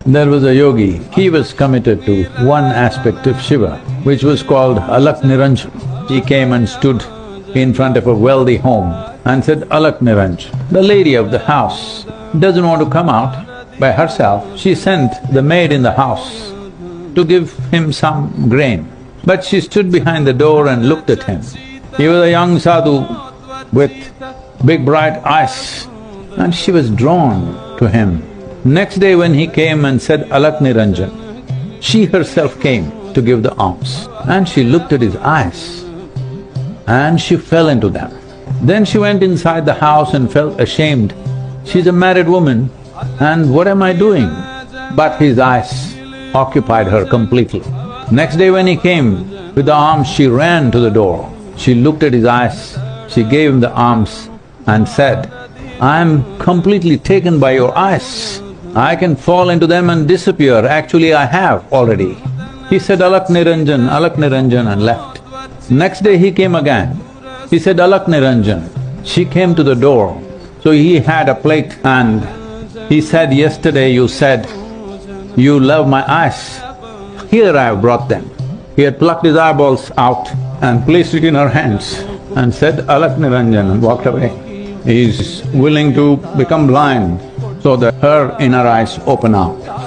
There was a yogi, he was committed to one aspect of Shiva, which was called Alak Niranjan. He came and stood in front of a wealthy home and said, Alak Niranjan. The lady of the house doesn't want to come out by herself, she sent the maid in the house to give him some grain. But she stood behind the door and looked at him. He was a young sadhu with big bright eyes, and she was drawn to him. Next day when he came and said, Alak Niranjan, she herself came to give the alms, and she looked at his eyes and she fell into them. Then she went inside the house and felt ashamed. She's a married woman and what am I doing? But his eyes occupied her completely. Next day when he came with the alms, she ran to the door. She looked at his eyes, she gave him the alms and said, I am completely taken by your eyes. I can fall into them and disappear, actually I have already. He said, Alak Niranjan and left. Next day he came again. He said, Alak Niranjan. She came to the door. So he had a plate and he said, yesterday you said, you love my eyes. Here I have brought them. He had plucked his eyeballs out and placed it in her hands and said, Alak Niranjan, and walked away. He is willing to become blind so that her inner eyes open out.